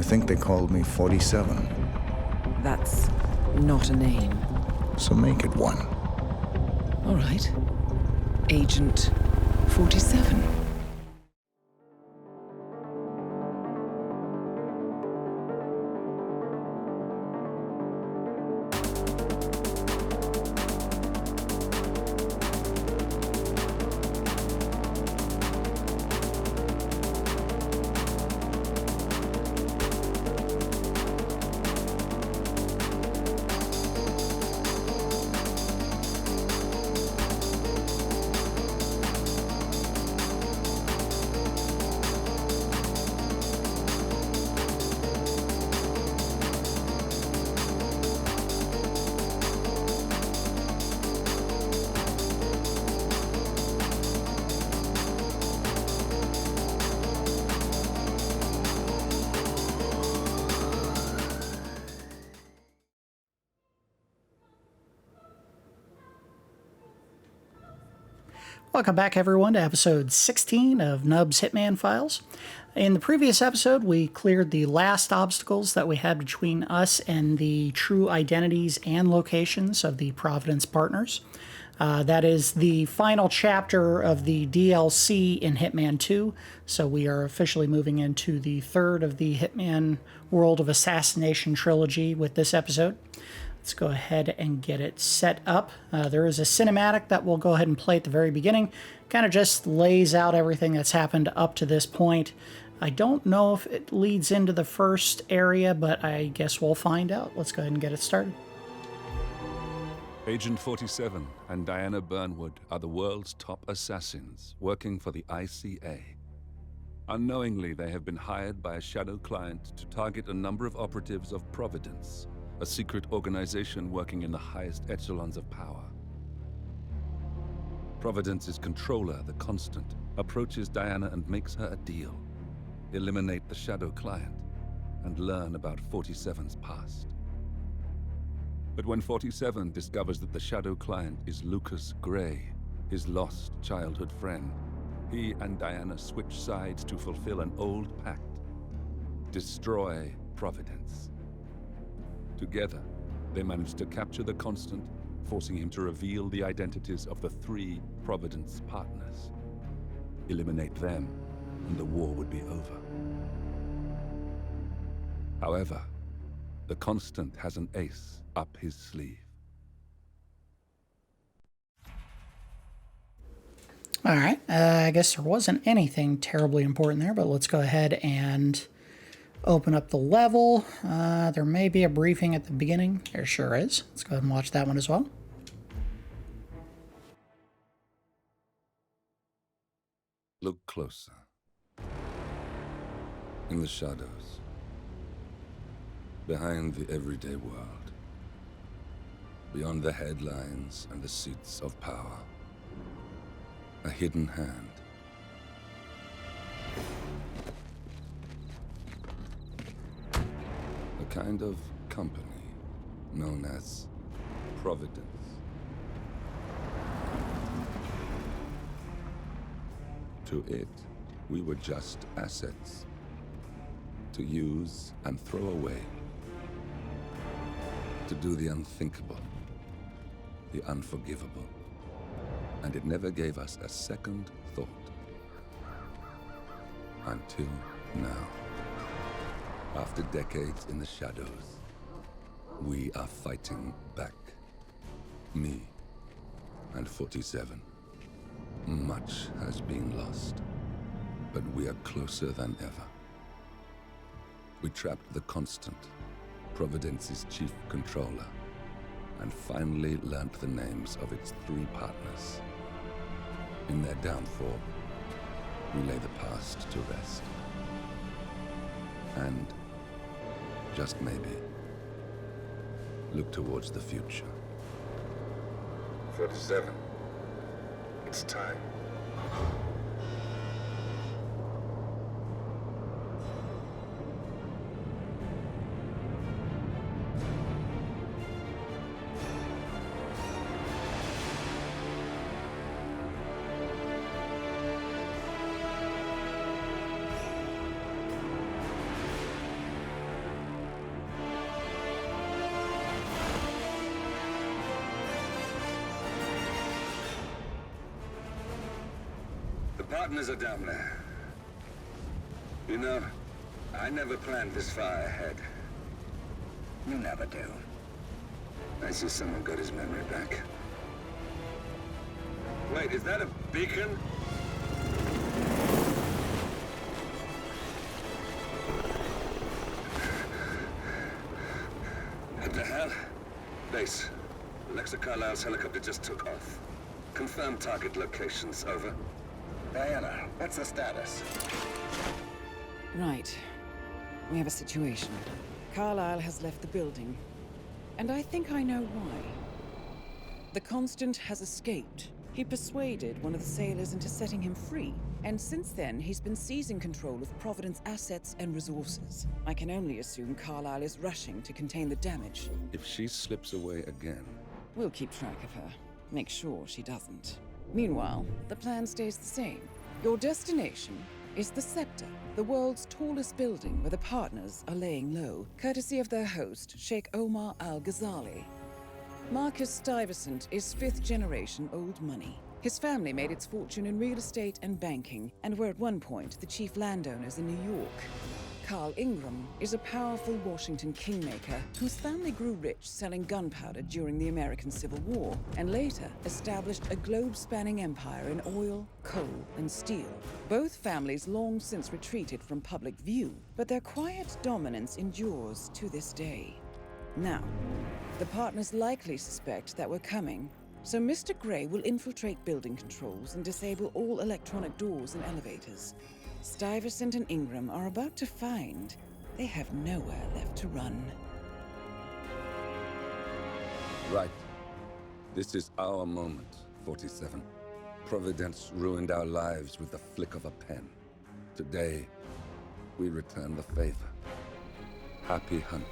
think they called me 47. That's not a name. So make it one. All right. Agent 47. Welcome back, everyone, to episode 16 of Nub's Hitman Files. In the previous episode, we cleared the last obstacles that we had between us and the true identities and locations of the Providence Partners. That is the final chapter of the DLC in Hitman 2, so we are officially moving into the third of the Hitman World of Assassination trilogy with this episode. Let's go ahead and get it set up. There is a cinematic that we'll go ahead and play at the very beginning. Kind of just lays out everything that's happened up to this point. I don't know if it leads into the first area, but I guess we'll find out. Let's go ahead and get it started. Agent 47 and Diana Burnwood are the world's top assassins working for the ICA. Unknowingly, they have been hired by a shadow client to target a number of operatives of Providence, a secret organization working in the highest echelons of power. Providence's controller, the Constant, approaches Diana and makes her a deal. Eliminate the shadow client and learn about 47's past. But when 47 discovers that the shadow client is Lucas Gray, his lost childhood friend, he and Diana switch sides to fulfill an old pact: destroy Providence. Together, they managed to capture the Constant, forcing him to reveal the identities of the 3 Providence Partners. Eliminate them, and the war would be over. However, the Constant has an ace up his sleeve. All right, I guess there wasn't anything terribly important there, but let's go ahead and open up the level. There may be a briefing at the beginning. There sure is. Let's go ahead and watch that one as well. Look closer. In the shadows. Behind the everyday world. Beyond the headlines and the seats of power. A hidden hand. A kind of company known as Providence. To it, we were just assets. To use and throw away. To do the unthinkable. The unforgivable. And it never gave us a second thought. Until now. After decades in the shadows, we are fighting back. Me and 47. Much has been lost, but we are closer than ever. We trapped the Constant, Providence's chief controller, and finally learnt the names of its 3 partners. In their downfall, we lay the past to rest. And, just maybe, look towards the future. 47. It's time. partners are down there. You know, I never planned this far ahead. You never do. I see someone got his memory back. Wait, is that a beacon? What the hell? Base. Alexa Carlisle's helicopter just took off. Confirm target locations, over. Diana, what's the status? Right. We have a situation. Carlisle has left the building. And I think I know why. The Constant has escaped. He persuaded one of the sailors into setting him free. And since then, he's been seizing control of Providence assets and resources. I can only assume Carlisle is rushing to contain the damage. If she slips away again, We'll keep track of her. Make sure she doesn't. Meanwhile, the plan stays the same. Your destination is the Scepter, the world's tallest building where the partners are laying low, courtesy of their host, Sheikh Burj Al-Ghazali. Marcus Stuyvesant is fifth-generation old money. His family made its fortune in real estate and banking, and were at one point the chief landowners in New York. Carl Ingram is a powerful Washington kingmaker whose family grew rich selling gunpowder during the American Civil War, and later established a globe-spanning empire in oil, coal, and steel. Both families long since retreated from public view, but their quiet dominance endures to this day. Now, the partners likely suspect that we're coming, so Mr. Gray will infiltrate building controls and disable all electronic doors and elevators. Stuyvesant and Ingram are about to find they have nowhere left to run. right. This is our moment, 47. Providence ruined our lives with the flick of a pen. Today, we return the favor. Happy hunting.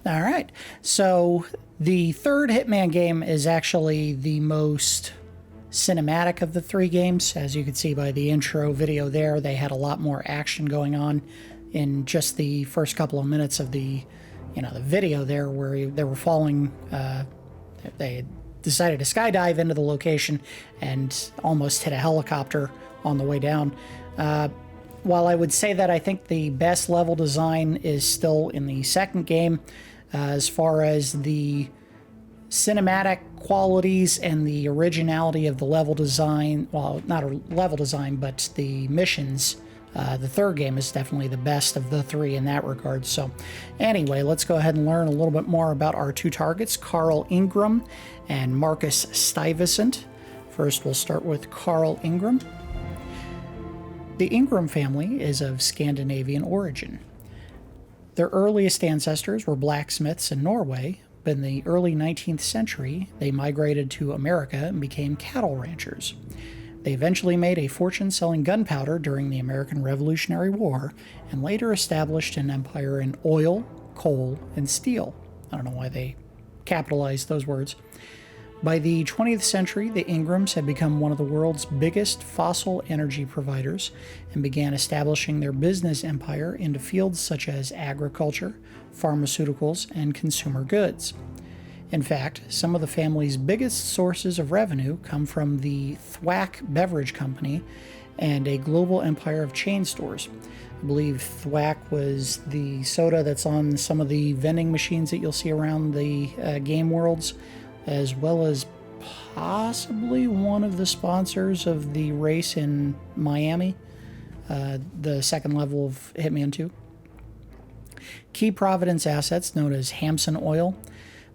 All right. So the third Hitman game is actually the most cinematic of the three games. As you can see by the intro video there, they had a lot more action going on in just the first couple of minutes of the video there, where they were falling. They decided to skydive into the location and almost hit a helicopter on the way down. While I would say that I think the best level design is still in the second game, as far as the cinematic qualities and the originality of the level design, well, not a level design, but the missions, the third game is definitely the best of the three in that regard. So anyway, let's go ahead and learn a little bit more about our two targets, Carl Ingram and Marcus Stuyvesant. First, we'll start with Carl Ingram. The Ingram family is of Scandinavian origin. Their earliest ancestors were blacksmiths in Norway, but in the early 19th century, they migrated to America and became cattle ranchers. They eventually made a fortune selling gunpowder during the American Revolutionary War, and later established an empire in oil, coal, and steel. I don't know why they capitalized those words. By the 20th century, the Ingrams had become one of the world's biggest fossil energy providers and began establishing their business empire into fields such as agriculture, pharmaceuticals, and consumer goods. In fact, some of the family's biggest sources of revenue come from the Thwack Beverage Company and a global empire of chain stores. I believe Thwack was the soda that's on some of the vending machines that you'll see around the game worlds, as well as possibly one of the sponsors of the race in Miami, the second level of Hitman 2. Key Providence assets known as Hampson Oil,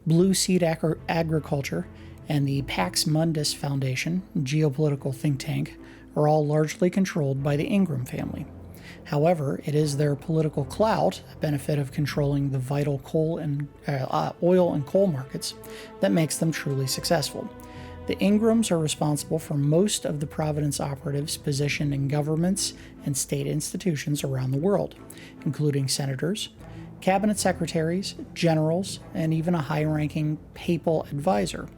Blue Seed Agriculture, and the Pax Mundus Foundation, geopolitical think tank, are all largely controlled by the Ingram family. However, it is their political clout, a benefit of controlling the vital coal and oil and coal markets, that makes them truly successful. The Ingrams are responsible for most of the Providence operatives positioned in governments and state institutions around the world, including senators, cabinet secretaries, generals, and even a high-ranking papal advisor,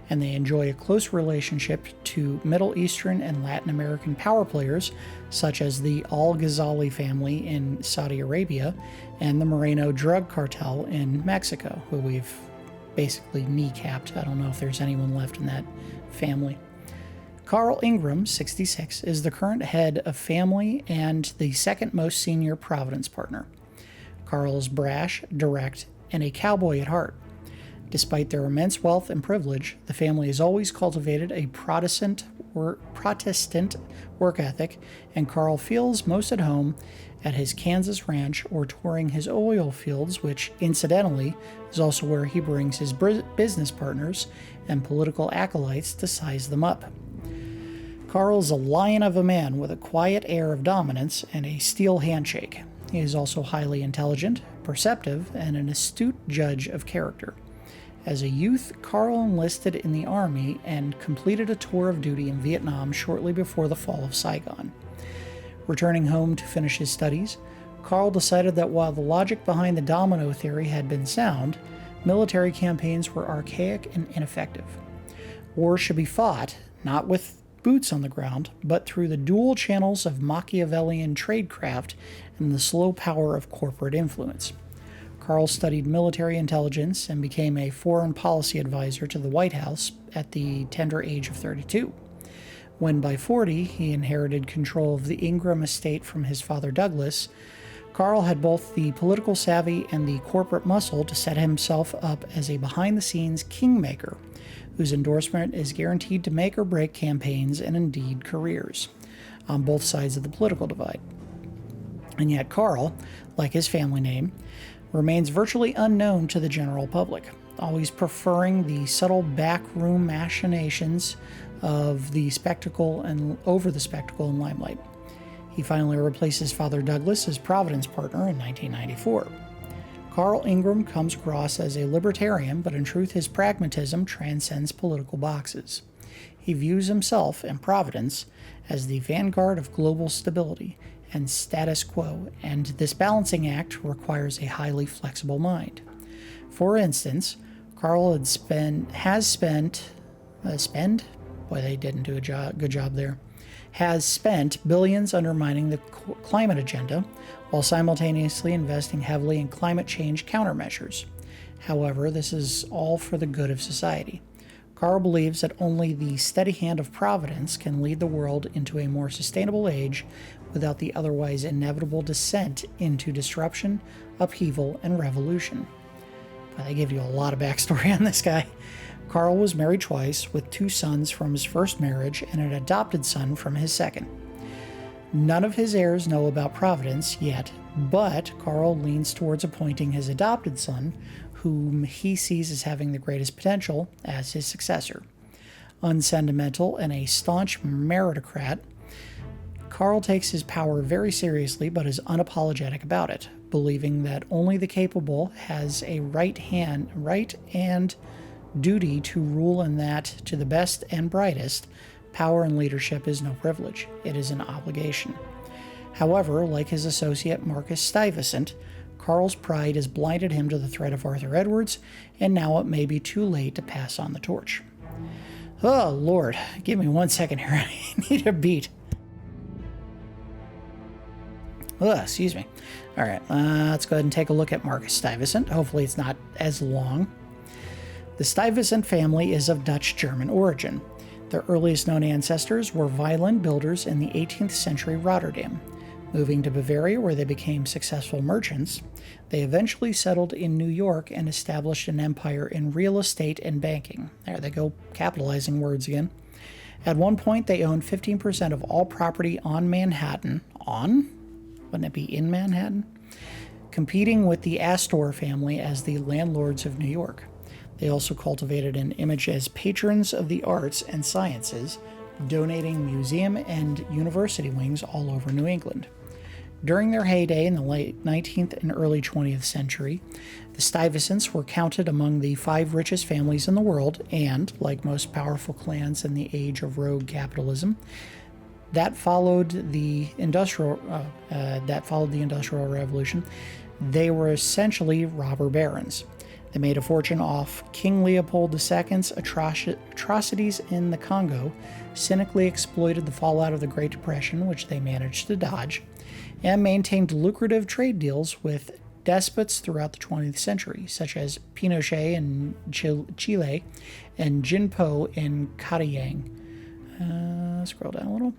and they enjoy a close relationship to Middle Eastern and Latin American power players such as the Al-Ghazali family in Saudi Arabia and the Moreno drug cartel in Mexico, who we've basically kneecapped. I don't know if there's anyone left in that family. Carl Ingram, 66, is the current head of family and the second most senior Providence partner. Carl is brash, direct, and a cowboy at heart. Despite their immense wealth and privilege, the family has always cultivated a Protestant work ethic, and Carl feels most at home at his Kansas ranch or touring his oil fields, which, incidentally, is also where he brings his business partners and political acolytes to size them up. Carl is a lion of a man with a quiet air of dominance and a steel handshake. He is also highly intelligent, perceptive, and an astute judge of character. As a youth, Carl enlisted in the Army and completed a tour of duty in Vietnam shortly before the fall of Saigon. Returning home to finish his studies, Carl decided that while the logic behind the domino theory had been sound, military campaigns were archaic and ineffective. War should be fought, not with boots on the ground, but through the dual channels of Machiavellian tradecraft and the slow power of corporate influence. Carl studied military intelligence and became a foreign policy advisor to the White House at the tender age of 32. When by 40 he inherited control of the Ingram estate from his father Douglas, Carl had both the political savvy and the corporate muscle to set himself up as a behind-the-scenes kingmaker, whose endorsement is guaranteed to make or break campaigns and indeed careers on both sides of the political divide. And yet Carl, like his family name, remains virtually unknown to the general public, always preferring the subtle backroom machinations of the spectacle and over the spectacle and limelight. He finally replaces Father Douglas as Providence partner in 1994. Carl Ingram comes across as a libertarian, but in truth his pragmatism transcends political boxes. He views himself and Providence as the vanguard of global stability and status quo, and this balancing act requires a highly flexible mind. For instance, Carl they didn't do a good job there, has spent billions undermining the climate agenda while simultaneously investing heavily in climate change countermeasures. However, this is all for the good of society. Carl believes that only the steady hand of Providence can lead the world into a more sustainable age without the otherwise inevitable descent into disruption, upheaval, and revolution. But they give you a lot of backstory on this guy. Carl was married twice, with 2 sons from his first marriage and an adopted son from his second. None of his heirs know about Providence yet, but Carl leans towards appointing his adopted son, whom he sees as having the greatest potential, as his successor. Unsentimental and a staunch meritocrat, Carl takes his power very seriously but is unapologetic about it, believing that only the capable has a right and duty to rule, and that, to the best and brightest, power and leadership is no privilege, it is an obligation. However, like his associate Marcus Stuyvesant, Carl's pride has blinded him to the threat of Arthur Edwards, and now it may be too late to pass on the torch. Oh, Lord, give me 1 second here, I need a beat. Excuse me. All right, let's go ahead and take a look at Marcus Stuyvesant. Hopefully it's not as long. The Stuyvesant family is of Dutch-German origin. Their earliest known ancestors were violin builders in the 18th century Rotterdam. Moving to Bavaria, where they became successful merchants, they eventually settled in New York and established an empire in real estate and banking. There they go, capitalizing words again. At one point, they owned 15% of all property on Manhattan. Wouldn't it be in Manhattan? Competing with the Astor family as the landlords of New York. They also cultivated an image as patrons of the arts and sciences, donating museum and university wings all over New England. During their heyday in the late 19th and early 20th century, the Stuyvesants were counted among the 5 richest families in the world, and, like most powerful clans in the age of rogue capitalism, that followed the Industrial Revolution, they were essentially robber barons. They made a fortune off King Leopold II's atrocities in the Congo, cynically exploited the fallout of the Great Depression, which they managed to dodge, and maintained lucrative trade deals with despots throughout the 20th century, such as Pinochet in Chile and Jinpo in Karaang. Scroll down a little.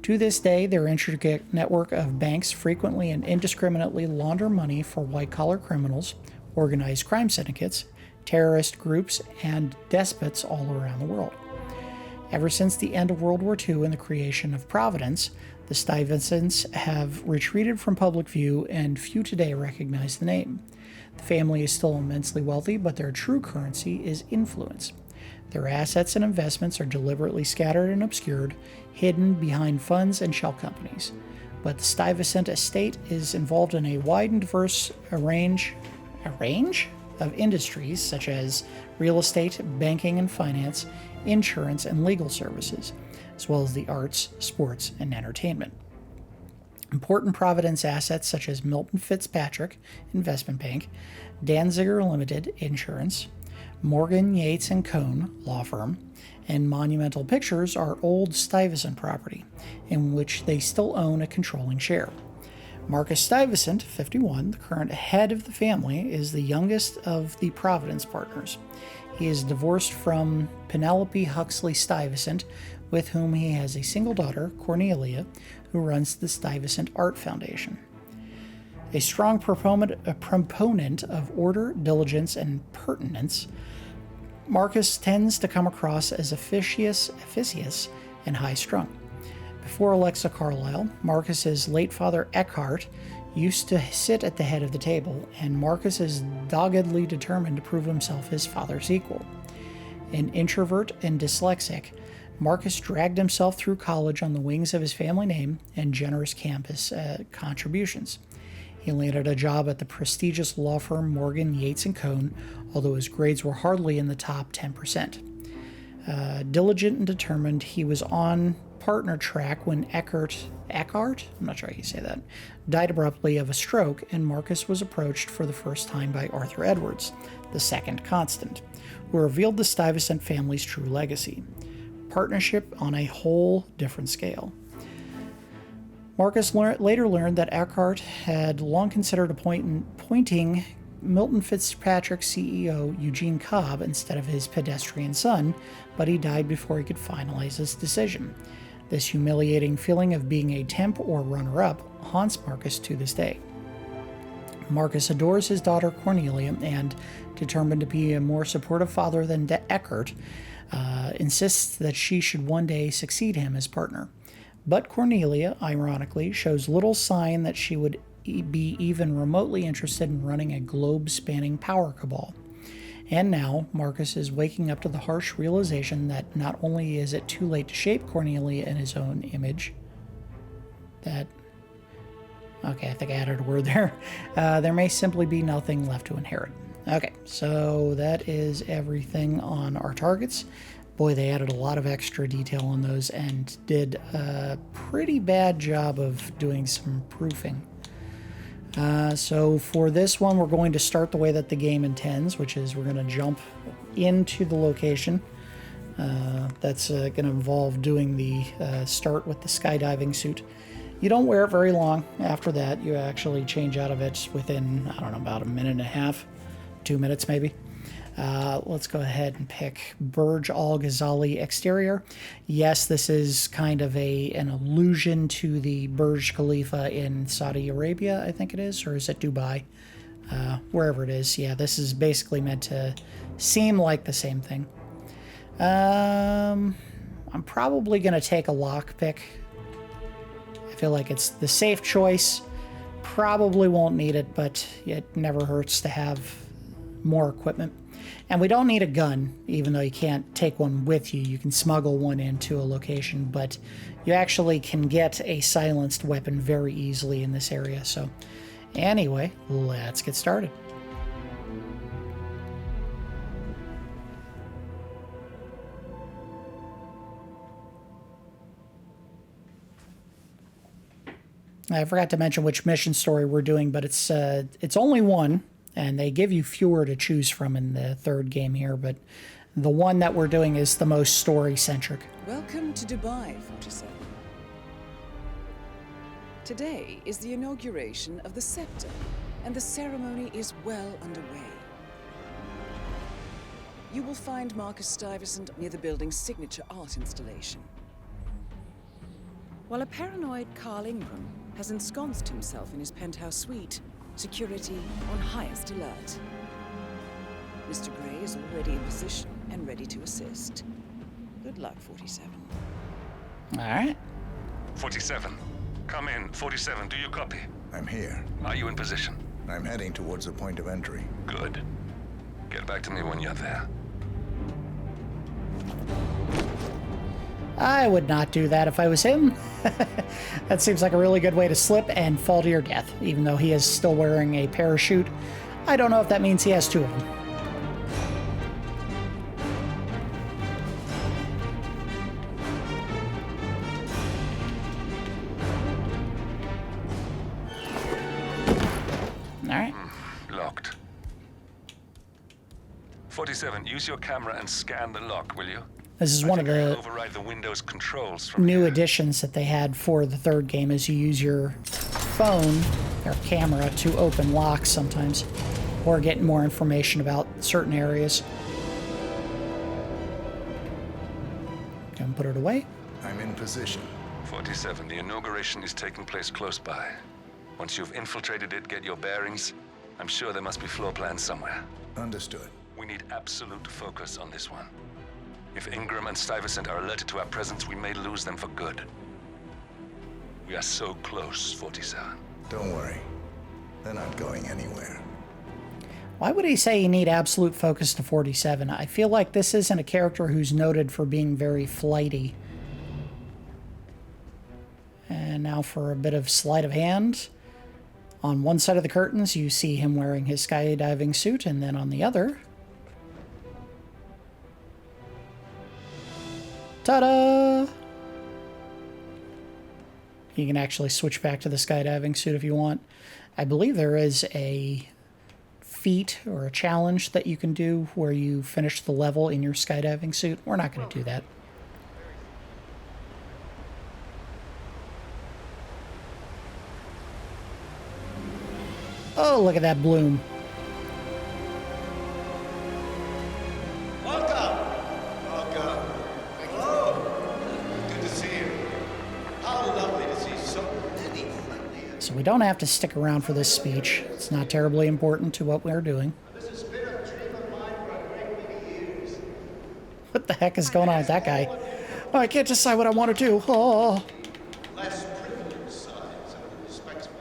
To this day, their intricate network of banks frequently and indiscriminately launder money for white-collar criminals, organized crime syndicates, terrorist groups, and despots all around the world. Ever since the end of World War II and the creation of Providence, the Stuyvesants have retreated from public view, and few today recognize the name. The family is still immensely wealthy, but their true currency is influence. Their assets and investments are deliberately scattered and obscured, hidden behind funds and shell companies. But the Stuyvesant estate is involved in a wide and diverse range of industries such as real estate, banking and finance, insurance, and legal services, as well as the arts, sports, and entertainment. Important Providence assets such as Milton Fitzpatrick Investment Bank, Danziger Limited Insurance, Morgan, Yates & Cohn law firm, and Monumental Pictures are old Stuyvesant property, in which they still own a controlling share. Marcus Stuyvesant, 51, the current head of the family, is the youngest of the Providence Partners. He is divorced from Penelope Huxley Stuyvesant, with whom he has a single daughter, Cornelia, who runs the Stuyvesant Art Foundation. A strong proponent of order, diligence, and pertinence, Marcus tends to come across as officious and high-strung. Before Alexa Carlisle, Marcus's late father Eckhart used to sit at the head of the table, and Marcus is doggedly determined to prove himself his father's equal. An introvert and dyslexic, Marcus dragged himself through college on the wings of his family name and generous campus contributions. He landed a job at the prestigious law firm Morgan, Yates & Cohn, although his grades were hardly in the top 10%. Diligent and determined, he was on partner track when Eckhart, I'm not sure how you say that, died abruptly of a stroke, and Marcus was approached for the first time by Arthur Edwards, the second constant, who revealed the Stuyvesant family's true legacy. Partnership on a whole different scale. Marcus later learned that Eckhart had long considered appointing Milton Fitzpatrick CEO Eugene Cobb instead of his pedestrian son, but he died before he could finalize his decision. This humiliating feeling of being a temp or runner-up haunts Marcus to this day. Marcus adores his daughter Cornelia and, determined to be a more supportive father than Eckhart, insists that she should one day succeed him as partner. But Cornelia, ironically, shows little sign that she would be even remotely interested in running a globe-spanning power cabal. And now, Marcus is waking up to the harsh realization that not only is it too late to shape Cornelia in his own image, okay, I think I added a word there. There may simply be nothing left to inherit. Okay, so that is everything on our targets. Boy, they added a lot of extra detail on those and did a pretty bad job of doing some proofing. So for this one, we're going to start the way that the game intends, which is we're going to jump into the location. That's going to involve doing the start with the skydiving suit. You don't wear it very long. After that, you actually change out of it within, I don't know, about a minute and a half, 2 minutes maybe. Let's go ahead and pick Burj Al-Ghazali exterior. Yes, this is kind of an allusion to the Burj Khalifa in Saudi Arabia, I think it is, or is it Dubai? Wherever it is. Yeah, this is basically meant to seem like the same thing. I'm probably going to take a lockpick. I feel like it's the safe choice. Probably won't need it, but it never hurts to have more equipment. And we don't need a gun, even though you can't take one with you. You can smuggle one into a location, but you actually can get a silenced weapon very easily in this area. So anyway, let's get started. I forgot to mention which mission story we're doing, but it's only one. And they give you fewer to choose from in the third game here, but the one that we're doing is the most story-centric. Welcome to Dubai, 47. Today is the inauguration of the Scepter, and the ceremony is well underway. You will find Marcus Stuyvesant near the building's signature art installation. While a paranoid Carl Ingram has ensconced himself in his penthouse suite, security on highest alert. Mr. Gray is already in position and ready to assist. Good luck, 47. All right. 47. Come in. 47, do you copy? I'm here. Are you in position? I'm heading towards the point of entry. Good. Get back to me when you're there. I would not do that if I was him. That seems like a really good way to slip and fall to your death, even though he is still wearing a parachute. I don't know if that means he has two of them. All right. Locked. 47, use your camera and scan the lock, will you? This is one of the override the Windows controls from new here. additions that they had for the third game is you use your phone or camera to open locks sometimes or get more information about certain areas. Can put it away. I'm in position. 47, the inauguration is taking place close by. Once you've infiltrated it, get your bearings. I'm sure there must be floor plans somewhere. Understood. We need absolute focus on this one. If Ingram and Stuyvesant are alerted to our presence, we may lose them for good. We are so close, 47. Don't worry. They're not going anywhere. Why would he say you need absolute focus to 47? I feel like this isn't a character who's noted for being very flighty. And now for a bit of sleight of hand. On one side of the curtains, you see him wearing his skydiving suit, and then on the other... ta-da! You can actually switch back to the skydiving suit if you want. I believe there is a feat or a challenge that you can do where you finish the level in your skydiving suit. We're not going to do that. Oh, look at that bloom. Welcome! Hello! Good to see you. How lovely to see so many friendly... So we don't have to stick around for this speech. It's not terribly important to what we're doing. This has been a dream of mine for a great many years. What the heck is going on with that guy? Oh, I can't decide what I want to do. Oh. Less privileged sides of the respectable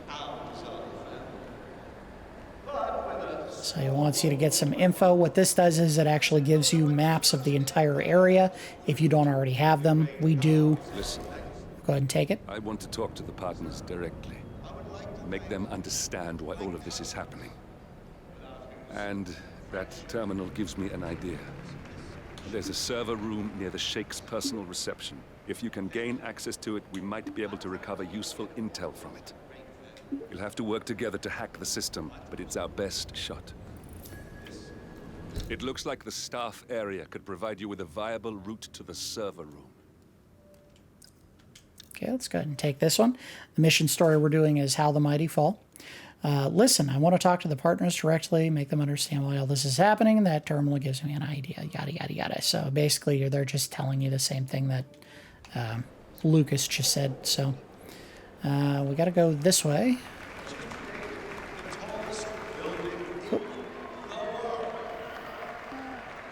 Al-Ghazali family. But when the... So he wants you to get some info. What this does is it actually gives you maps of the entire area if you don't already have them. We do. Listen, Go ahead and take it. I want to talk to the partners directly. Make them understand why all of this is happening. And that terminal gives me an idea. There's a server room near the Sheikh's personal reception. If you can gain access to it, we might be able to recover useful intel from it. We'll have to work together to hack the system, but it's our best shot. It looks like the staff area could provide you with a viable route to the server room. Okay, let's go ahead and take this one. The mission story we're doing is How the Mighty Fall. Listen, I want to talk to the partners directly, make them understand why all this is happening, and that terminal gives me an idea, yada, yada, yada. So basically, they're just telling you the same thing that Lucas just said. So we got to go this way.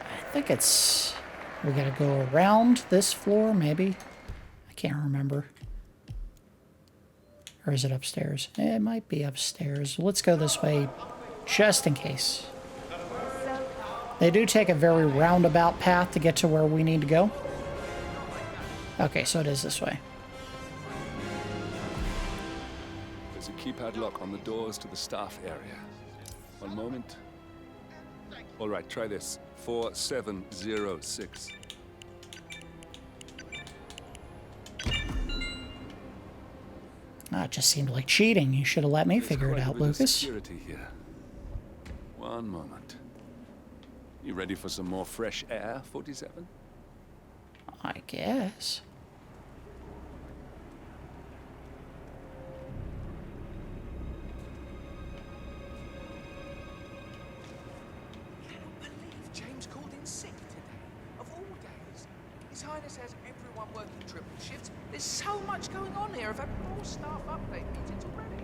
I think it's... we got to go around this floor, maybe. I can't remember. Or is it upstairs? It might be upstairs. Let's go this way, just in case. They do take a very roundabout path to get to where we need to go. Okay, so it is this way. There's a keypad lock on the doors to the staff area. One moment. All right, try this. 4706. Ah, it just seemed like cheating. You should have let me figure it out, Lucas. Security here. One moment. You ready for some more fresh air, 47? I guess. office has everyone working triple shifts. There's so much going on here. I've had more staff update meetings already.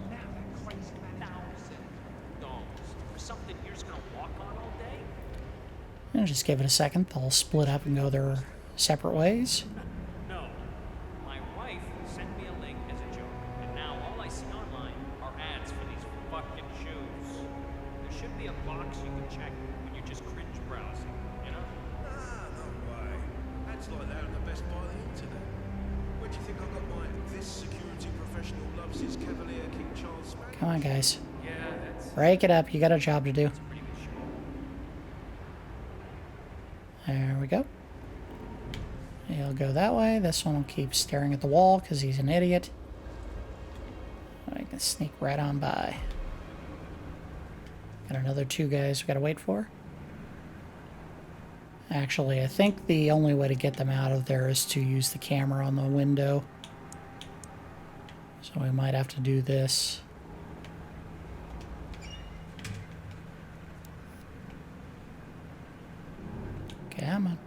Now that crazy manager. $1,000 for something you're just gonna walk on all day? And just give it a second. They'll split up and go their separate ways. No. My wife sent me a link as a joke, and now all I see online are ads for these fucking shoes. There should be a box you can check when you're just cringe browsing, you know? Ah, no way. That's like that on the best buy on the internet. Where do you think I got my this security professional loves his Cavalier King Charles Spaniel? Come on, guys. Yeah, that's Break it up. You got a job to do. a pretty good show. There we go. He'll go that way. This one will keep staring at the wall because he's an idiot. I can sneak right on by. Got another 2 guys we gotta wait for. Actually, I think the only way to get them out of there is to use the camera on the window. So we might have to do this. Come on.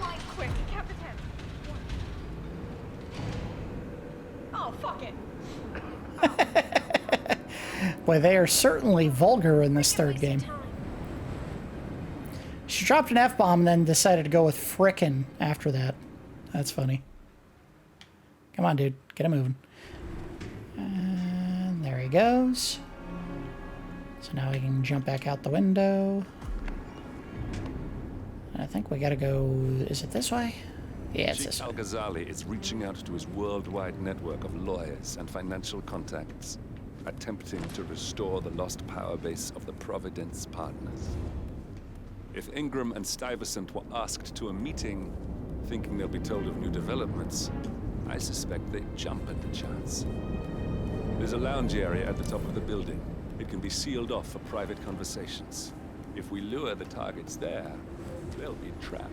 Line quick, count to 10. Oh, fuck it. Boy, they are certainly vulgar in this third game. She dropped an F-bomb and then decided to go with frickin' after that. That's funny. Come on, dude. Get him moving. And there he goes. So now we can jump back out the window. I think we gotta go... Is it this way? Yeah, it's this way. Al-Ghazali is reaching out to his worldwide network of lawyers and financial contacts, attempting to restore the lost power base of the Providence Partners. If Ingram and Stuyvesant were asked to a meeting, thinking they'll be told of new developments, I suspect they'd jump at the chance. There's a lounge area at the top of the building. It can be sealed off for private conversations. If we lure the targets there, they'll be trapped.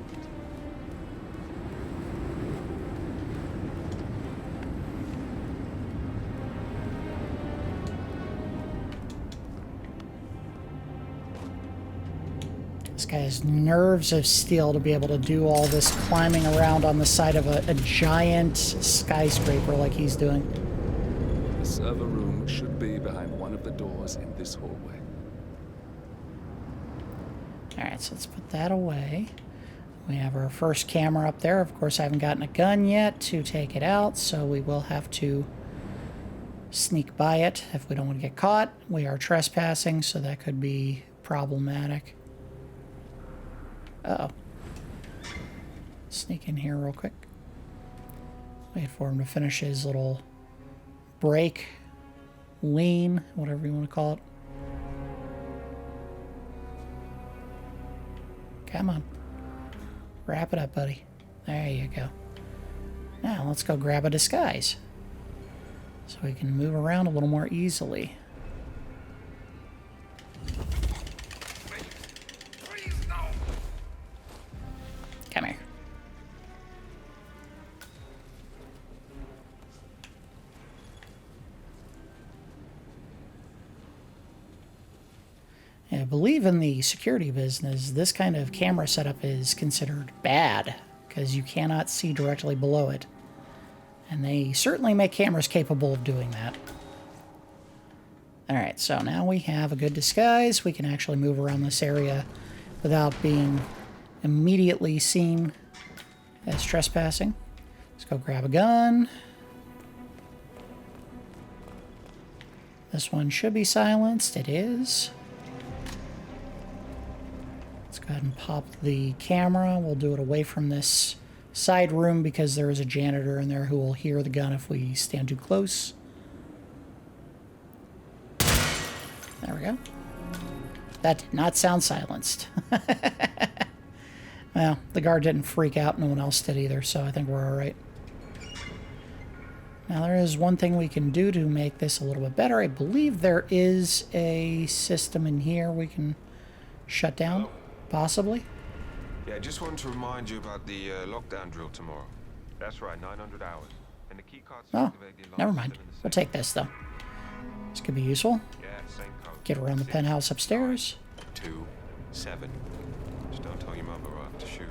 This guy has nerves of steel to be able to do all this climbing around on the side of a giant skyscraper like he's doing. The server room should be behind one of the doors in this hallway. Alright, so let's put that away. We have our first camera up there. Of course, I haven't gotten a gun yet to take it out, so we will have to sneak by it if we don't want to get caught. We are trespassing, so that could be problematic. Uh-oh. Sneak in here real quick. Wait for him to finish his little break, lean, whatever you want to call it. Come on. Wrap it up, buddy. There you go. Now, let's go grab a disguise. So we can move around a little more easily. Come here. I believe in the security business, this kind of camera setup is considered bad because you cannot see directly below it. And they certainly make cameras capable of doing that. Alright, so now we have a good disguise. We can actually move around this area without being immediately seen as trespassing. Let's go grab a gun. This one should be silenced. It is. Let's go ahead and pop the camera. We'll do it away from this side room because there is a janitor in there who will hear the gun if we stand too close. There we go. That did not sound silenced. Well, the guard didn't freak out. No one else did either, so I think we're all right. Now, there is one thing we can do to make this a little bit better. I believe there is a system in here we can shut down, possibly. Yeah, I just wanted to remind you about the lockdown drill tomorrow. That's right, 900 hours. And the key cards Oh, never mind. We'll take this, though. This could be useful. Yeah, same code. Get around the penthouse upstairs. 2, 7. Just don't tell your mother I have to shoot.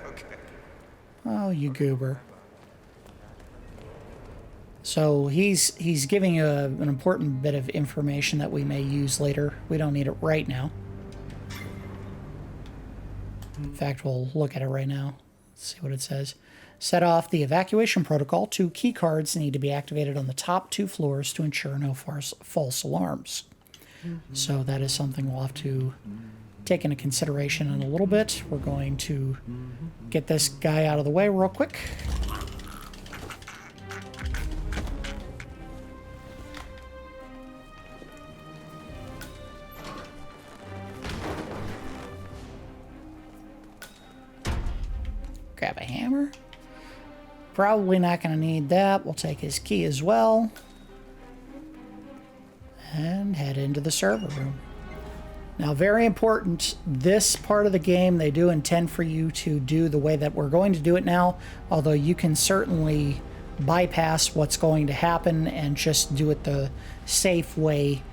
Okay. Oh, you goober. So he's giving you an important bit of information that we may use later. We don't need it right now. In fact, we'll look at it right now. Let's see what it says. Set off the evacuation protocol. 2 key cards need to be activated on the top 2 floors to ensure no false alarms. So that is something we'll have to take into consideration in a little bit. We're going to get this guy out of the way real quick. Grab a hammer. Probably not going to need that. We'll take his key as well. And head into the server room. Now, very important, this part of the game, they do intend for you to do the way that we're going to do it now, although you can certainly bypass what's going to happen and just do it the safe way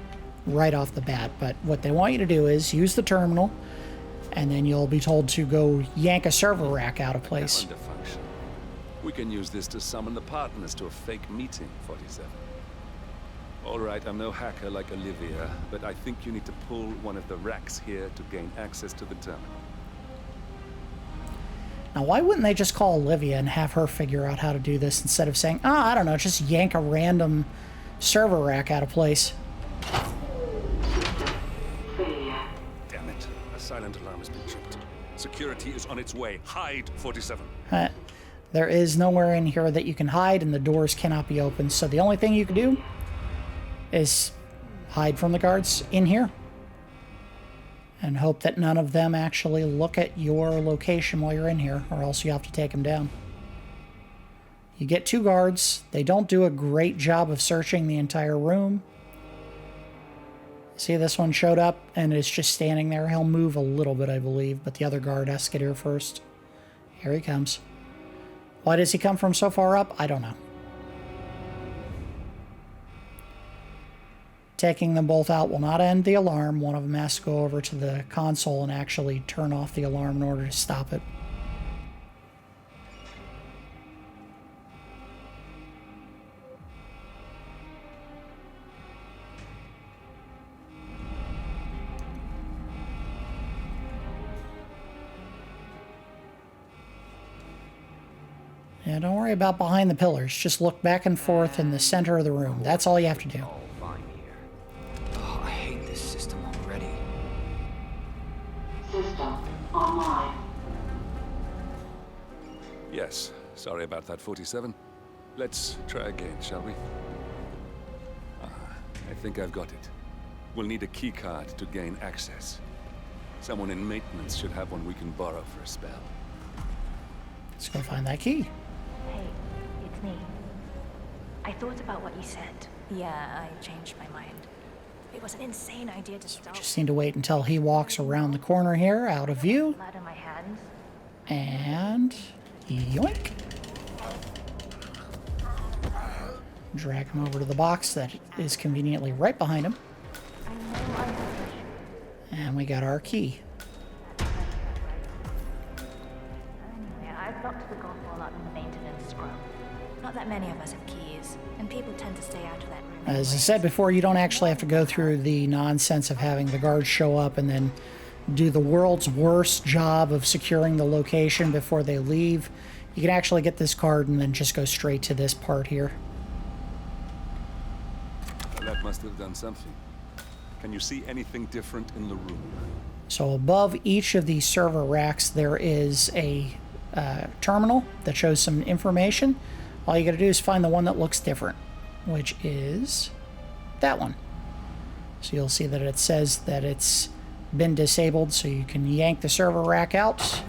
right off the bat. But what they want you to do is use the terminal, and then you'll be told to go yank a server rack out of place. Calendar function. We can use this to summon the partners to a fake meeting, 47. All right, I'm no hacker like Olivia, but I think you need to pull one of the racks here to gain access to the terminal. Now, why wouldn't they just call Olivia and have her figure out how to do this instead of saying, I don't know, just yank a random server rack out of place? Damn it. A silent alarm has been tripped. Security is on its way. Hide, 47. There is nowhere in here that you can hide, and the doors cannot be opened. So the only thing you can do is hide from the guards in here and hope that none of them actually look at your location while you're in here, or else you have to take them down. You get 2 guards. They don't do a great job of searching the entire room. See, this one showed up and is just standing there. He'll move a little bit, I believe, but the other guard has to get here first. Here he comes. Why does he come from so far up? I don't know. Taking them both out will not end the alarm. One of them has to go over to the console and actually turn off the alarm in order to stop it. Yeah, don't worry about behind the pillars. Just look back and forth in the center of the room. That's all you have to do. Oh, I hate this system already. System online. Yes, sorry about that, 47. Let's try again, shall we? I think I've got it. We'll need a key card to gain access. Someone in maintenance should have one we can borrow for a spell. Let's go find that key. Hey, it's me. I thought about what you said. Yeah, I changed my mind. It was an insane idea to start. Just need to wait until he walks around the corner here, out of view. Blood on my hands. And yoink. Drag him over to the box that is conveniently right behind him. And we got our key. Anyway, I've locked the golf ball up in the maintenance scrum. Not that many of us have keys, and people tend to stay out of that room. As I said before, you don't actually have to go through the nonsense of having the guards show up and then do the world's worst job of securing the location before they leave. You can actually get this card and then just go straight to this part here. That must have done something. Can you see anything different in the room? So above each of these server racks, there is a terminal that shows some information. All you gotta do is find the one that looks different, which is that one. So you'll see that it says that it's been disabled, so you can yank the server rack out.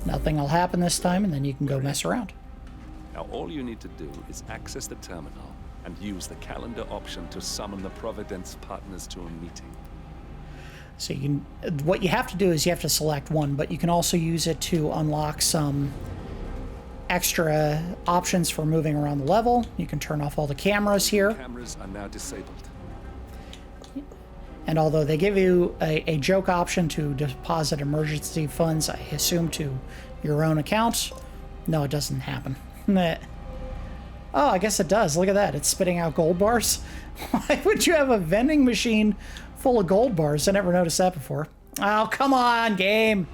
Nothing will happen this time, and then you can go mess around. Now all you need to do is access the terminal and use the calendar option to summon the Providence Partners to a meeting. So you can, what you have to do is you have to select one, but you can also use it to unlock some extra options for moving around the level. You can turn off all the cameras here. Cameras are now disabled. And although they give you a joke option to deposit emergency funds, I assume to your own account, no, it doesn't happen. Oh, I guess it does. Look at that. It's spitting out gold bars. Why would you have a vending machine full of gold bars? I never noticed that before. Oh, come on, game.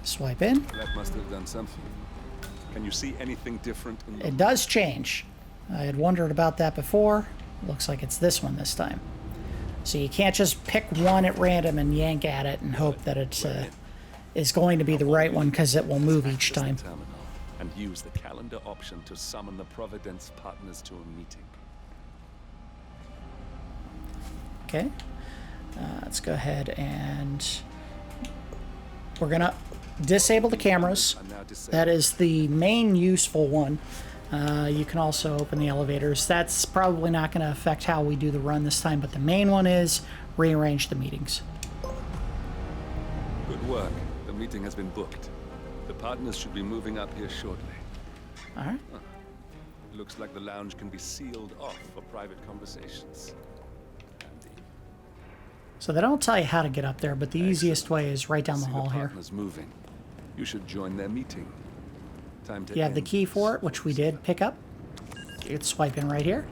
Swipe in. That must have done something. Can you see anything different in the... It does change. I had wondered about that before. Looks like it's this one this time. So you can't just pick one at random and yank at it and hope that it is going to be the right one, because it will move each time. And use the calendar option to summon the Providence Partners to a meeting. Okay. Let's go ahead and we're gonna disable the cameras. That is the main useful one. You can also open the elevators. That's probably not going to affect how we do the run this time, but the main one is rearrange the meetings. Good work. The meeting has been booked. The partners should be moving up here shortly. All right. Huh. Looks like the lounge can be sealed off for private conversations. So they don't tell you how to get up there, but the easiest way is right down the hall here. Moving. You should join their meeting. Time to You have the key for it, which we did pick up. You can swipe in right here.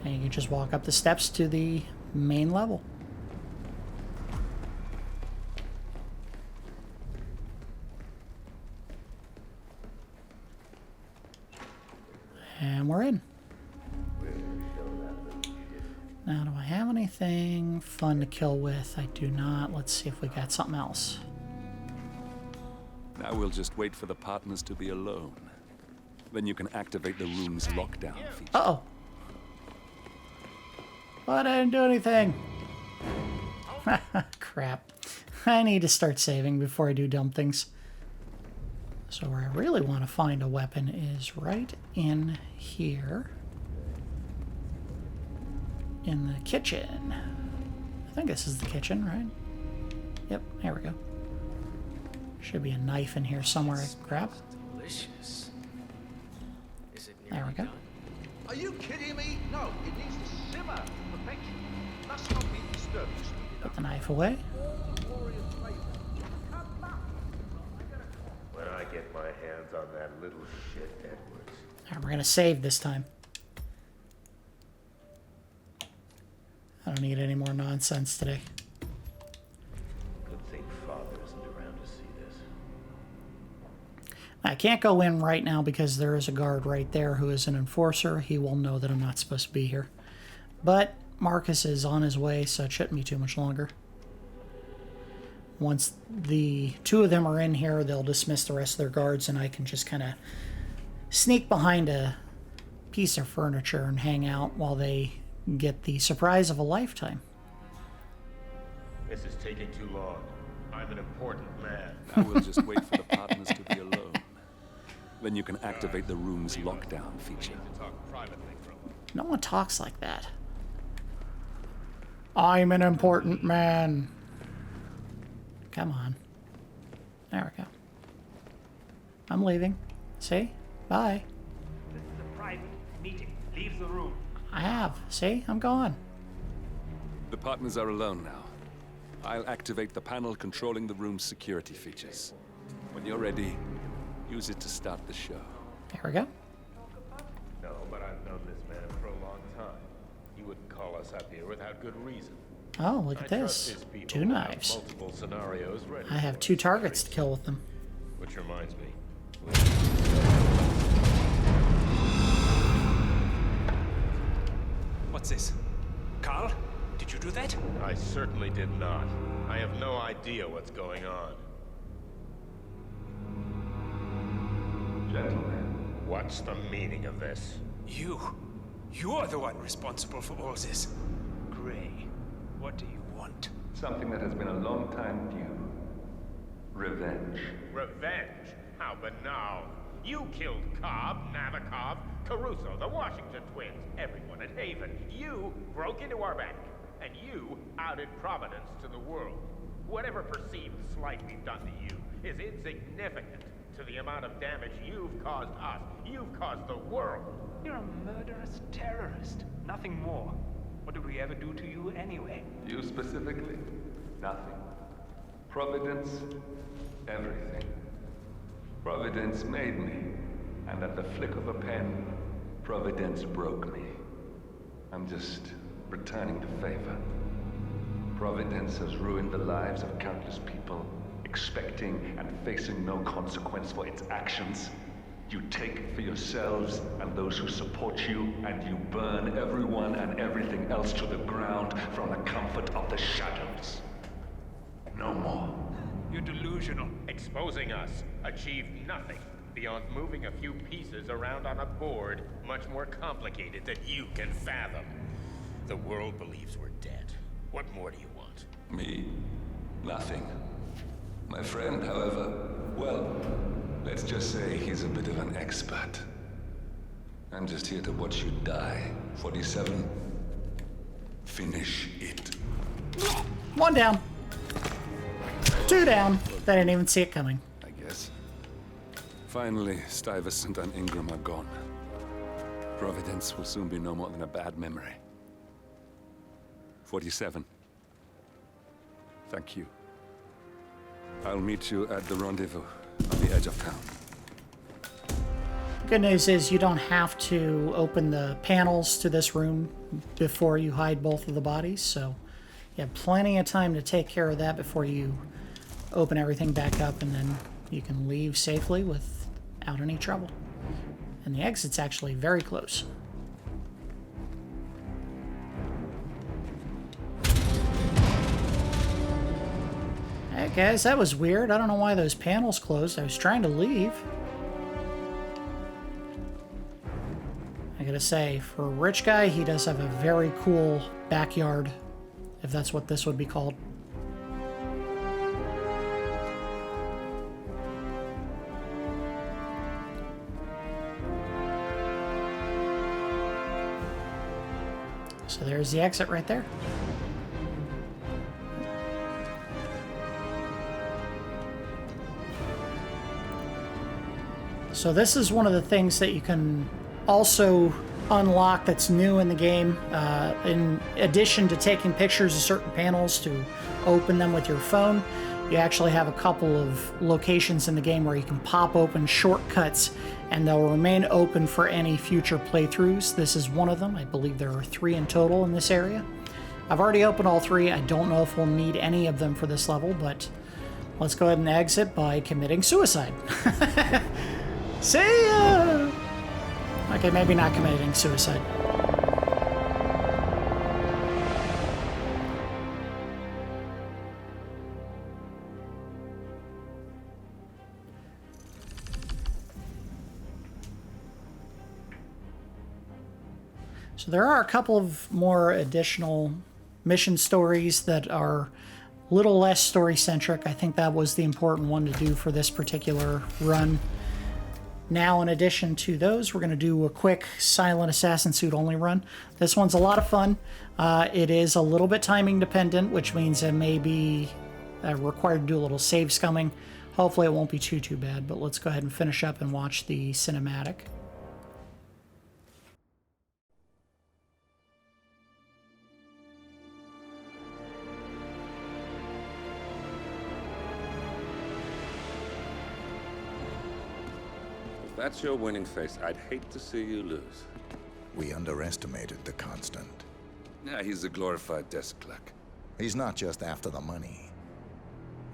And you can just walk up the steps to the main level. And we're in. Now, do I have anything fun to kill with? I do not. Let's see if we got something else. Now we'll just wait for the partners to be alone. Then you can activate the room's lockdown feature. Uh-oh. But I didn't do anything. Crap. I need to start saving before I do dumb things. So where I really want to find a weapon is right in here. In the kitchen. I think this is the kitchen, right? Yep, there we go. Should be a knife in here somewhere I can grab. Delicious. Is it There we go. Are you kidding me? No, it needs to simmer to perfection. Must not be disturbed. Put the knife away. When I get my hands on that little shit, Edwards. Alright, we're gonna save this time. I don't need any more nonsense today. Good thing Father isn't around to see this. I can't go in right now because there is a guard right there who is an enforcer. He will know that I'm not supposed to be here. But Marcus is on his way, so it shouldn't be too much longer. Once the two of them are in here, they'll dismiss the rest of their guards, and I can just kind of sneak behind a piece of furniture and hang out while they get the surprise of a lifetime. This is taking too long. I'm an important man. Now we'll just wait for the partners to be alone. Then you can activate the room's lockdown feature. No one talks like that. I'm an important man. Come on. There we go. I'm leaving. See? Bye. This is a private meeting. Leave the room. I have. See? I'm gone. The partners are alone now. I'll activate the panel controlling the room's security features. When you're ready, use it to start the show. There we go. No, but I've known this man for a long time. He wouldn't call us up here without good reason. Oh, look at this. 2 knives. Multiple scenarios ready. I have 2 targets to kill with them. Which reminds me. What's this? Carl? Did you do that? I certainly did not. I have no idea what's going on. Gentlemen. What's the meaning of this? You're the one responsible for all this. Gray, what do you want? Something that has been a long time due. Revenge. Revenge? How banal. You killed Cobb, Nabokov, Caruso, the Washington twins, everyone at Haven. You broke into our bank, and you outed Providence to the world. Whatever perceived slight we've done to you is insignificant to the amount of damage you've caused us. You've caused the world. You're a murderous terrorist. Nothing more. What did we ever do to you anyway? You specifically? Nothing. Providence, everything. Providence made me, and at the flick of a pen, Providence broke me. I'm just returning the favor. Providence has ruined the lives of countless people, expecting and facing no consequence for its actions. You take for yourselves and those who support you, and you burn everyone and everything else to the ground from the comfort of the shadows. No more. You're delusional. Exposing us achieved nothing beyond moving a few pieces around on a board much more complicated than you can fathom. The world believes we're dead. What more do you want? Me? Nothing. My friend, however, well, let's just say he's a bit of an expert. I'm just here to watch you die. 47. Finish it. 1 down. 2 down. They didn't even see it coming. I guess. Finally, Stuyvesant and Ingram are gone. Providence will soon be no more than a bad memory. 47. Thank you. I'll meet you at the rendezvous on the edge of town. Good news is you don't have to open the panels to this room before you hide both of the bodies, so you have plenty of time to take care of that before you open everything back up, and then you can leave safely without any trouble. And the exit's actually very close. Hey guys, that was weird. I don't know why those panels closed. I was trying to leave. I gotta say, for a rich guy, he does have a very cool backyard, if that's what this would be called. So there's the exit right there. So this is one of the things that you can also unlock that's new in the game. In addition to taking pictures of certain panels to open them with your phone, you actually have a couple of locations in the game where you can pop open shortcuts and they'll remain open for any future playthroughs. This is one of them. I believe there are 3 in total in this area. I've already opened all 3. I don't know if we'll need any of them for this level, but let's go ahead and exit by committing suicide. See ya! Okay, maybe not committing suicide. So there are a couple of more additional mission stories that are a little less story-centric. I think that was the important one to do for this particular run. Now, in addition to those, we're going to do a quick Silent Assassin Suit only run. This one's a lot of fun. It is a little bit timing dependent, which means it may be required to do a little save scumming. Hopefully it won't be too bad, but let's go ahead and finish up and watch the cinematic. If that's your winning face, I'd hate to see you lose. We underestimated the Constant. Yeah, he's a glorified desk clerk. He's not just after the money.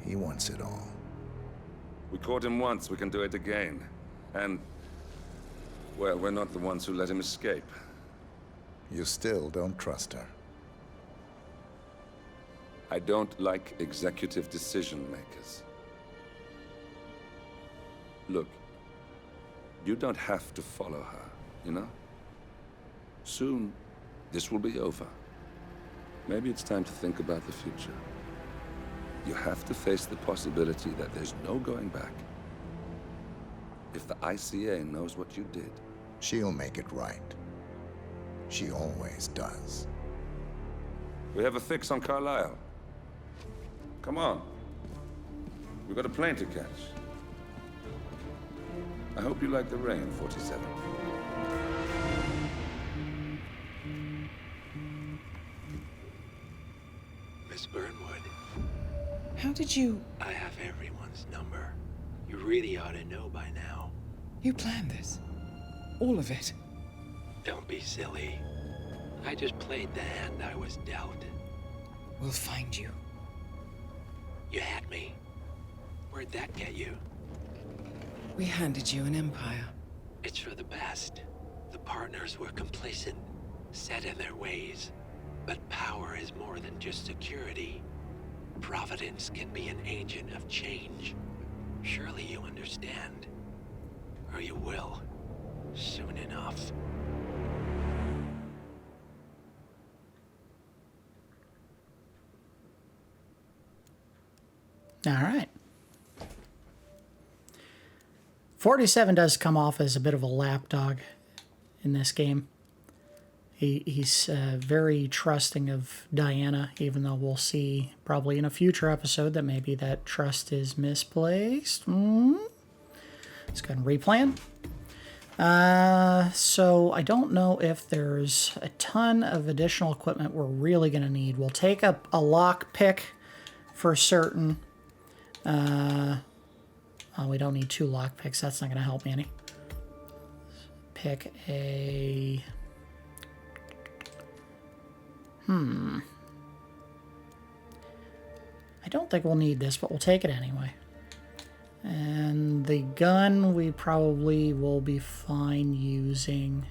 He wants it all. We caught him once, we can do it again. And, well, we're not the ones who let him escape. You still don't trust her. I don't like executive decision makers. Look, you don't have to follow her, you know? Soon, this will be over. Maybe it's time to think about the future. You have to face the possibility that there's no going back. If the ICA knows what you did, she'll make it right. She always does. We have a fix on Carlisle. Come on. We've got a plane to catch. I hope you like the rain, 47. did you... I have everyone's number. You really ought to know by now. You planned this? All of it? Don't be silly. I just played the hand I was dealt. We'll find you. You had me. Where'd that get you? We handed you an empire. It's for the best. The partners were complacent, set in their ways. But power is more than just security. Providence can be an agent of change. Surely you understand. Or you will. Soon enough. All right. 47 does come off as a bit of a lapdog in this game. He's very trusting of Diana, even though we'll see probably in a future episode that maybe that trust is misplaced. Let's go ahead and replan. So I don't know if there's a ton of additional equipment we're really going to need. We'll take up a lock pick for certain. Oh, we don't need 2 lock picks. That's not going to help me any. Pick a... I don't think we'll need this, but we'll take it anyway. And the gun we probably will be fine using.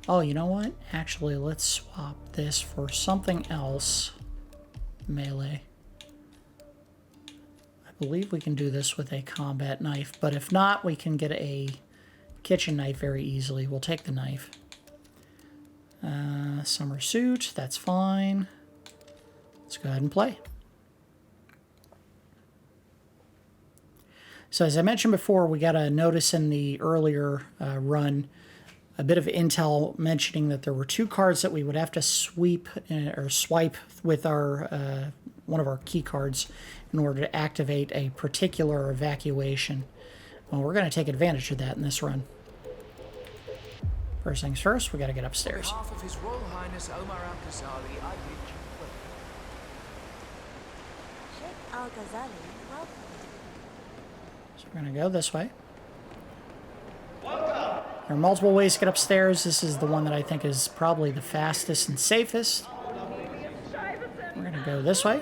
Oh, you know what? Actually, let's swap this for something else. Melee. I believe we can do this with a combat knife, but if not, we can get a kitchen knife very easily. We'll take the knife. Summer suit, that's fine. Let's go ahead and play. So as I mentioned before, we got a notice in the earlier run, a bit of intel mentioning that there were 2 cards that we would have to swipe with our one of our key cards in order to activate a particular evacuation. Well, we're going to take advantage of that in this run. First things first, we got to get upstairs. On behalf of His Royal Highness Omar Al-Ghazali, I bid you welcome. Sheikh Al-Ghazali, welcome. So we're going to go this way. There are multiple ways to get upstairs. This is the one that I think is probably the fastest and safest. We're going to go this way.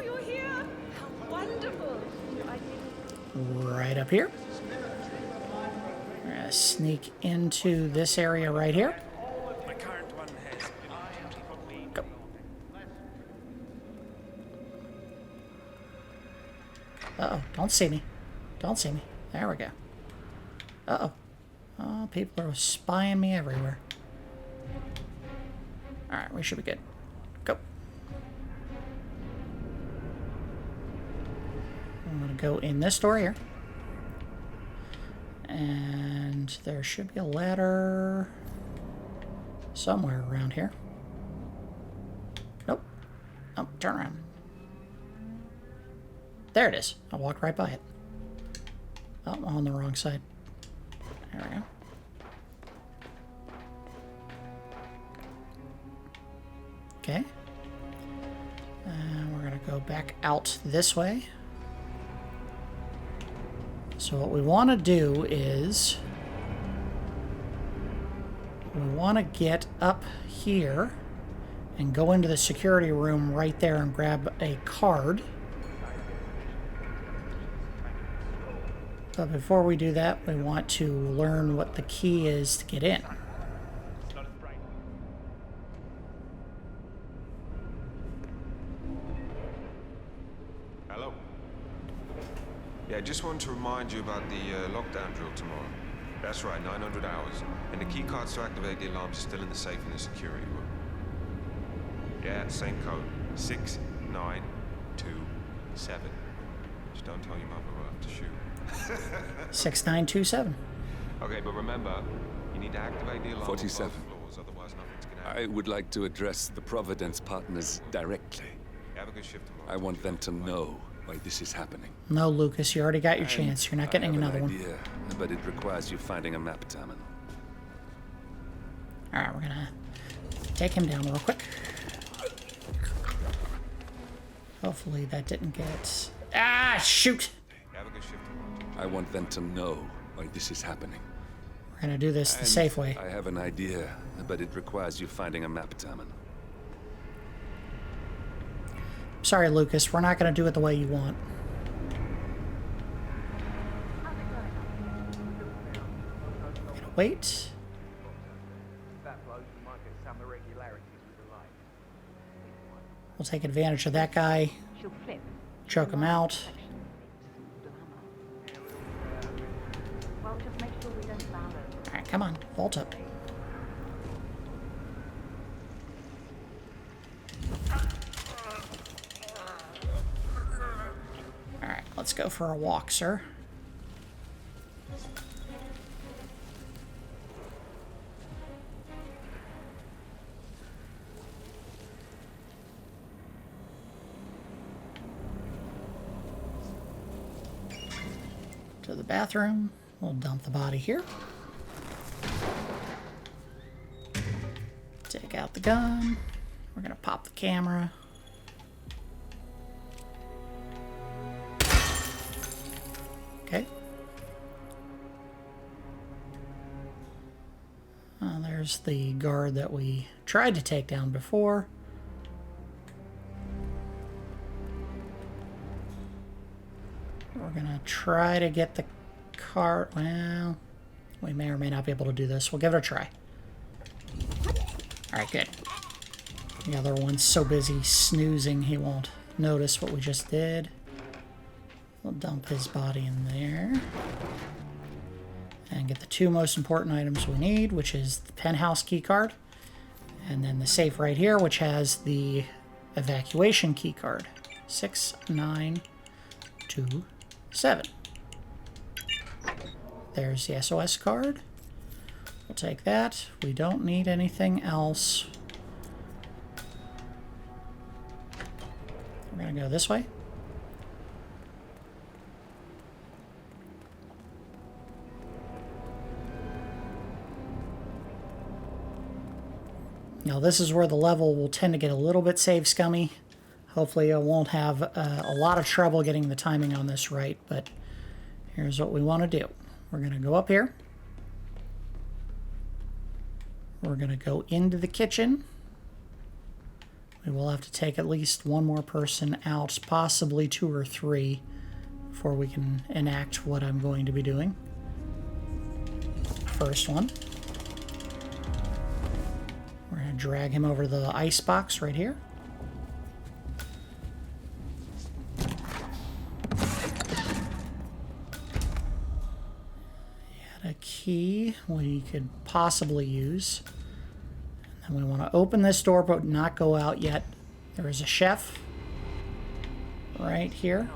Right up here. We're going to sneak into this area right here. Go. Uh-oh, don't see me. Don't see me. There we go. Uh-oh. Oh, people are spying me everywhere. Alright, we should be good. Go. I'm going to go in this door here. And there should be a ladder somewhere around here. Nope. Oh, turn around. There it is. I walked right by it. Oh, I'm on the wrong side. There we go. Okay. And we're going to go back out this way. So what we want to do is we want to get up here and go into the security room right there and grab a card. But before we do that, we want to learn what the key is to get in. Hello. Yeah, I just wanted to remind you about the lockdown drill tomorrow. That's right, 900 hours. And the key cards to activate the alarms are still in the safe in the security room. Yeah, same code. 6927. Just don't tell your mother we'll have to shoot. 6927. Okay, but remember, you need to activate the alarm 47. on both floors, otherwise nothing's gonna happen. I would like to address the Providence Partners directly. Have a good shift tomorrow. I want them to know why this is happening. No, Lucas, you already got your chance. You're not getting another one. But it requires you finding a map terminal. Alright, we're gonna take him down real quick. Hopefully that didn't get Ah, shoot. Have a good shift. I want them to know why this is happening. We're gonna do this the And safe way. I have an idea, but it requires you finding a map, Tamman. Sorry, Lucas, we're not gonna do it the way you want. Gonna wait. We'll take advantage of that guy. Choke him out. Alright, come on, vault up. Alright, let's go for a walk, sir. To the bathroom. We'll dump the body here. Take out the gun. We're gonna pop the camera. Okay. There's the guard that we tried to take down before. We're gonna try to get the car. Well, we may or may not be able to do this. We'll give it a try. Alright, good. The other one's so busy snoozing he won't notice what we just did. We'll dump his body in there. And get the two most important items we need, which is the penthouse keycard. And then the safe right here, which has the evacuation keycard. 6, 9, 2, 7. There's the SOS card. We'll take that. We don't need anything else. We're gonna go this way. Now this is where the level will tend to get a little bit save scummy. Hopefully I won't have a lot of trouble getting the timing on this right, but here's what we want to do. We're going to go up here. We're going to go into the kitchen. We will have to take at least one more person out, possibly 2 or 3, before we can enact what I'm going to be doing. First one. We're going to drag him over to the ice box right here. A key we could possibly use. And we want to open this door but not go out yet. There is a chef right here.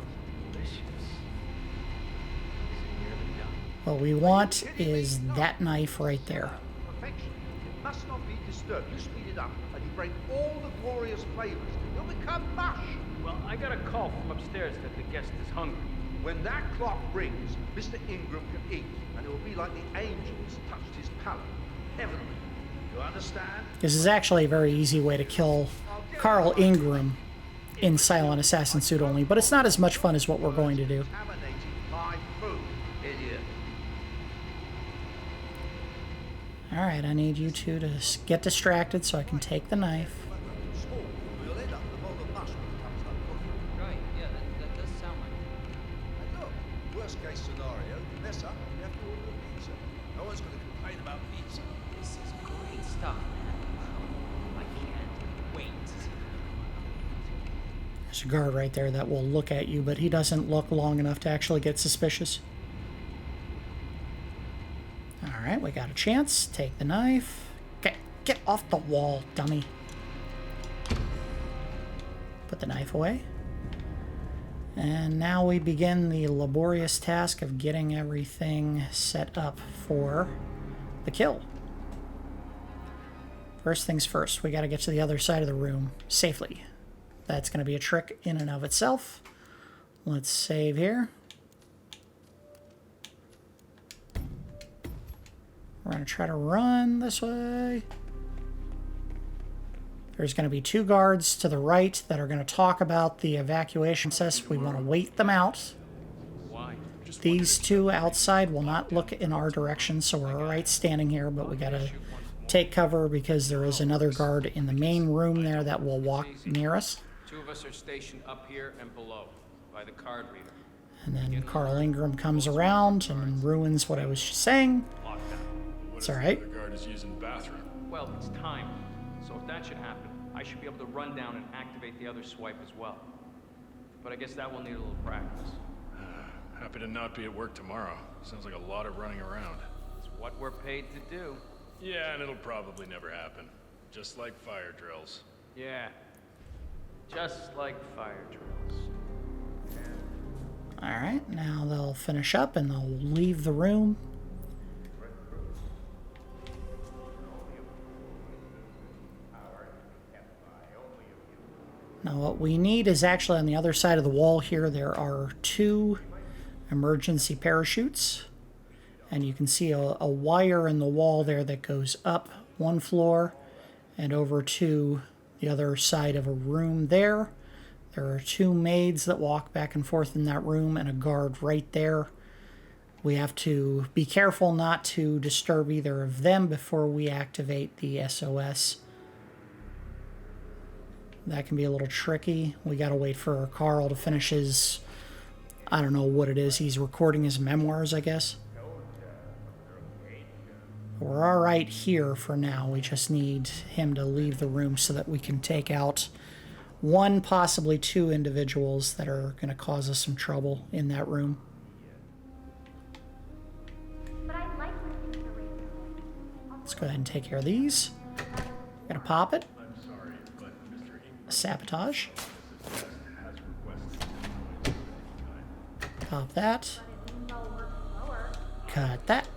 What we want is that knife right there. Perfection. It must not be disturbed. You speed it up and you break all the glorious flavors. You'll become mush. Well, I got a call from upstairs that the guest is hungry. When that clock rings, Mr. Ingram can eat, and it will be like the angels touched his palate. Heavenly. You understand? This is actually a very easy way to kill Carl Ingram in Silent Assassin suit only, but it's not as much fun as what we're going to do. Alright, I need you two to get distracted so I can take the knife. Right, yeah, that does sound like Look, worst case scenario, you mess up and you have to order a pizza. No one's going to complain about pizza. this is great stuff, man. I can't wait. There's a guard right there that will look at you, but he doesn't look long enough to actually get suspicious. Alright, we got a chance. Take the knife. Get off the wall, dummy. Put the knife away. And now we begin the laborious task of getting everything set up for the kill. First things first, we got to get to the other side of the room safely. That's going to be a trick in and of itself. Let's save here. We're going to try to run this way. There's going to be 2 guards to the right that are going to talk about the evacuation process. We want to wait them out. These 2 outside will not look in our direction, so we're alright standing here, but we got to take cover because there is another guard in the main room there that will walk near us. 2 of us are stationed up here and below, by the card reader. And then Carl Ingram comes around and ruins what I was just saying. It's alright. The guard is using the bathroom. Well, it's time. So if that should happen, I should be able to run down and activate the other swipe as well. But I guess that will need a little practice. Happy to not be at work tomorrow. Sounds like a lot of running around. It's what we're paid to do. Yeah, and it'll probably never happen. Just like fire drills. Yeah. Just like fire drills. Alright, now they'll finish up and they'll leave the room. Now what we need is actually on the other side of the wall here, there are 2 emergency parachutes. And you can see a wire in the wall there that goes up 1 floor and over to the other side of a room there. There are 2 maids that walk back and forth in that room and a guard right there. We have to be careful not to disturb either of them before we activate the SOS. That can be a little tricky. We gotta wait for Carl to finish his, I don't know what it is, he's recording his memoirs, I guess. We're alright here for now. We just need him to leave the room so that we can take out 1, possibly 2 individuals that are going to cause us some trouble in that room. Let's go ahead and take care of these. Gonna pop it. Sabotage. Pop that. Cut that.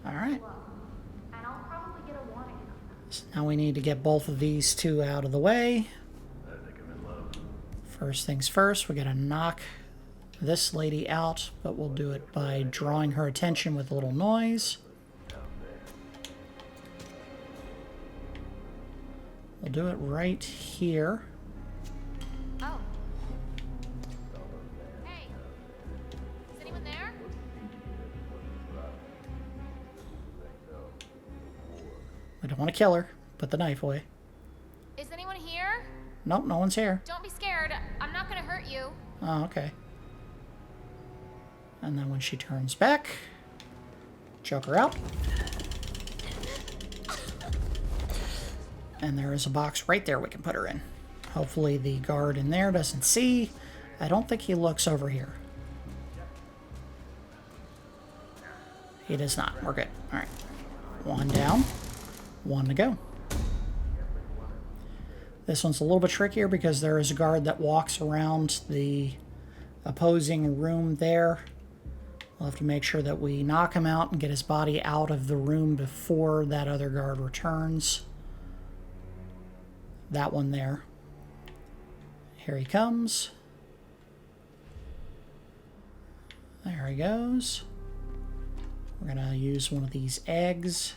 Alright. So now we need to get both of these 2 out of the way. First things first, we gotta knock this lady out, but we'll do it by drawing her attention with a little noise. We'll do it right here. Oh. Hey. Is anyone there? We don't want to kill her. Put the knife away. Is anyone here? Nope, no one's here. Don't be scared. I'm not gonna hurt you. Oh, okay. And then when she turns back, choke her out. And there is a box right there we can put her in. Hopefully the guard in there doesn't see. I don't think he looks over here. He does not. We're good. Alright. 1 down. 1 to go. This one's a little bit trickier because there is a guard that walks around the opposing room there. We'll have to make sure that we knock him out and get his body out of the room before that other guard returns. That one there. Here he comes. There he goes. We're going to use one of these eggs.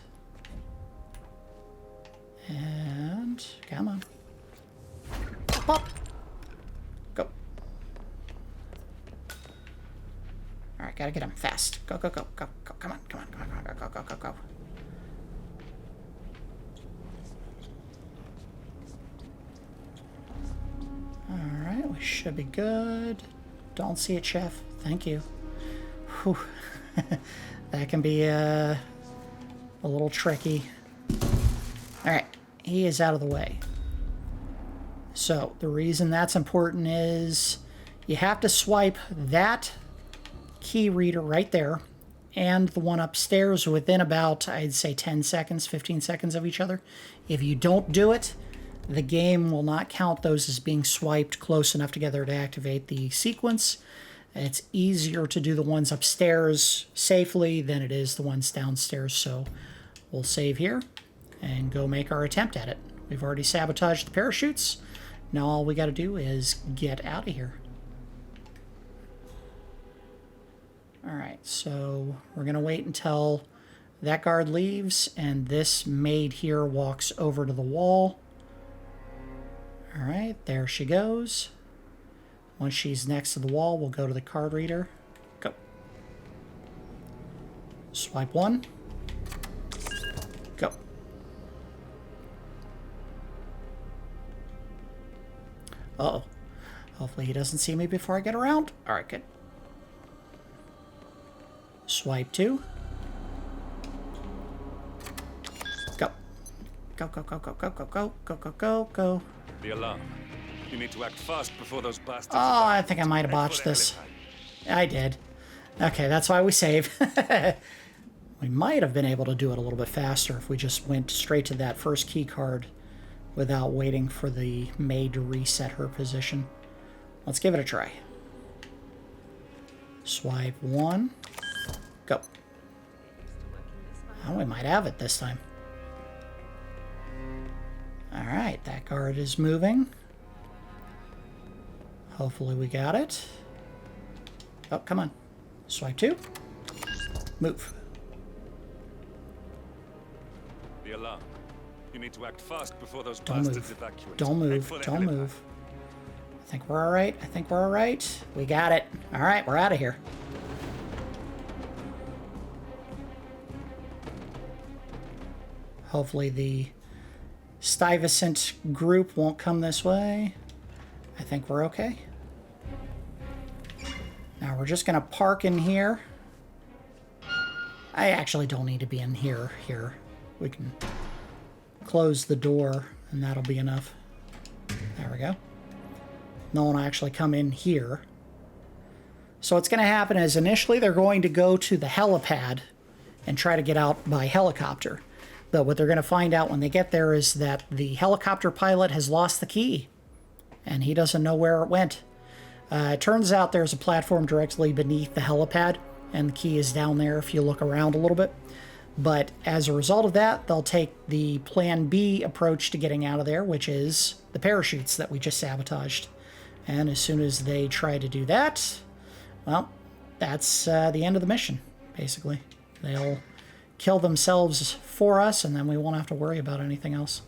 And come on. Pop. Go. Alright, gotta get him fast. Go, go, go, go, go. Come on, come on, come on, come on, go, go, go, go. Alright, we should be good. Don't see it, Chef. Thank you. Whew. That can be a little tricky. Alright, he is out of the way. So, the reason that's important is you have to swipe that key reader right there and the one upstairs within about, I'd say, 10 seconds, 15 seconds of each other. If you don't do it, the game will not count those as being swiped close enough together to activate the sequence. It's easier to do the ones upstairs safely than it is the ones downstairs, so we'll save here and go make our attempt at it. We've already sabotaged the parachutes. Now all we got to do is get out of here. Alright, so we're going to wait until That guard leaves, and this maid here walks over to the wall. All right, there she goes. Once she's next to the wall, we'll go to the card reader. Go. Swipe 1. Go. Uh-oh. Hopefully he doesn't see me before I get around. All right, good. Swipe 2. Go. Go, go, go, go, go, go, go, go, go, go, go. The alarm. You need to act fast before those bastards. Oh, I think I might have botched this. I did. Okay, that's why we save. We might have been able to do it a little bit faster if we just went straight to that first key card without waiting for the maid to reset her position. Let's give it a try. Swipe 1. Go. Oh, we might have it this time. Alright, that guard is moving. Hopefully we got it. Oh, come on. Swipe 2. Move. The alarm. You need to act fast before those Don't bastards move. evacuate. Don't move. Don't move. I think we're alright. I think we're alright. We got it. Alright, we're out of here. Hopefully the Stuyvesant group won't come this way. I think we're okay. Now we're just going to park in here. I actually don't need to be in here. We can close the door and that'll be enough. There we go. No one will actually come in here. So what's going to happen is initially they're going to go to the helipad and try to get out by helicopter. But what they're going to find out when they get there is that the helicopter pilot has lost the key. And he doesn't know where it went. It turns out there's a platform directly beneath the helipad. And the key is down there if you look around a little bit. But as a result of that, they'll take the Plan B approach to getting out of there, which is the parachutes that we just sabotaged. And as soon as they try to do that, well, that's the end of the mission, basically. They'll kill themselves for us, and then we won't have to worry about anything else.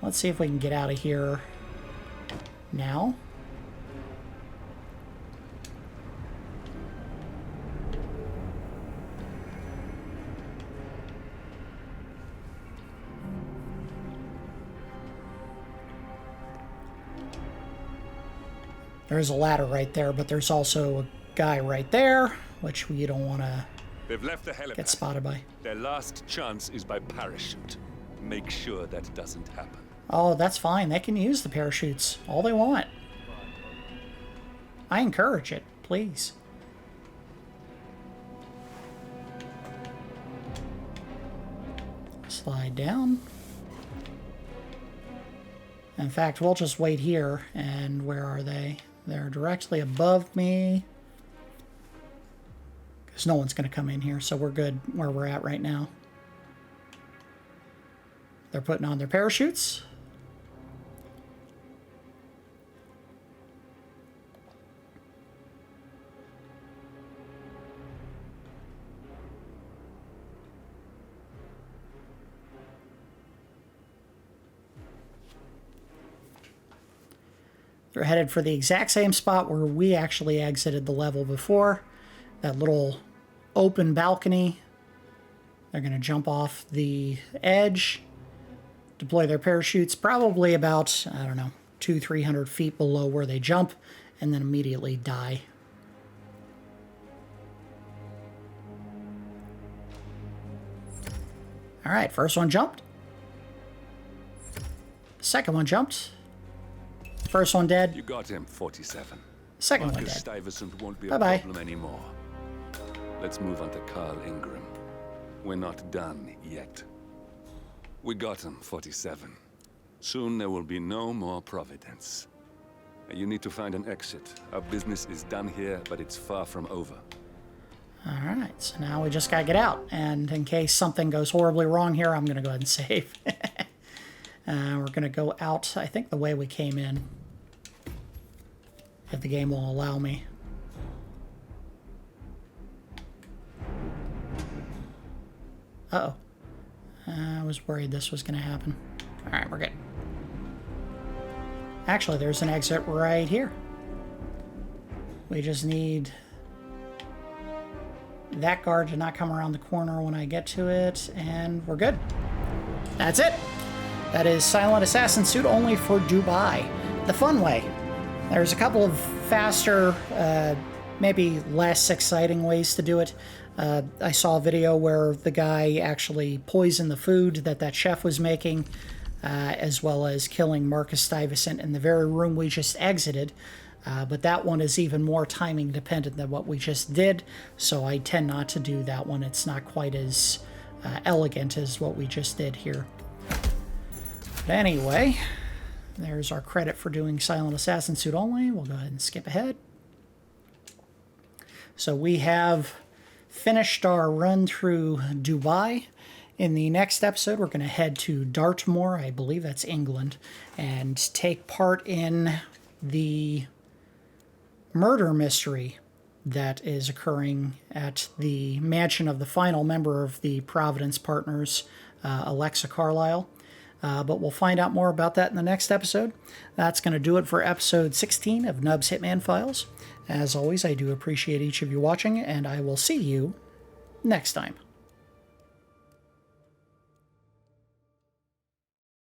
Let's see if we can get out of here now. There's a ladder right there, but there's also a guy right there, which we don't want to They've left the helipad. get spotted by. Their last chance is by parachute. Make sure that doesn't happen. Oh, that's fine. They can use the parachutes all they want. I encourage it, please. Slide down. In fact, we'll just wait here. And where are they? They're directly above me. Because no one's going to come in here, so we're good where we're at right now. They're putting on their parachutes. They're headed for the exact same spot where we actually exited the level before. That little open balcony. They're going to jump off the edge, deploy their parachutes probably about, I don't know, 200-300 feet below where they jump, and then immediately die. All right, first one jumped. Second one jumped. First one dead. You got him, 47. Second one Marcus dead. Stuyvesant won't be Bye-bye. a problem anymore. Let's move on to Carl Ingram. We're not done yet. We got him, 47. Soon there will be no more Providence. You need to find an exit. Our business is done here, but it's far from over. All right, so now we just got to get out. And in case something goes horribly wrong here, I'm going to go ahead and save. We're going to go out, I think, the way we came in. If the game will allow me. Uh-oh. I was worried this was going to happen. Alright, we're good. Actually, there's an exit right here. We just need that guard to not come around the corner when I get to it, and we're good. That's it. That is Silent Assassin Suit only for Dubai. The fun way. There's a couple of faster, maybe less exciting ways to do it. I saw a video where the guy actually poisoned the food that chef was making, as well as killing Marcus Stuyvesant in the very room we just exited. But that one is even more timing dependent than what we just did, so I tend not to do that one. It's not quite as elegant as what we just did here. But anyway, there's our credit for doing Silent Assassin Suit only. We'll go ahead and skip ahead. So we have finished our run through Dubai. In the next episode, we're going to head to Dartmoor, I believe that's England, and take part in the murder mystery that is occurring at the mansion of the final member of the Providence Partners, Alexa Carlisle. But we'll find out more about that in the next episode. That's going to do it for episode 16 of Nub's Hitman Files. As always, I do appreciate each of you watching, and I will see you next time.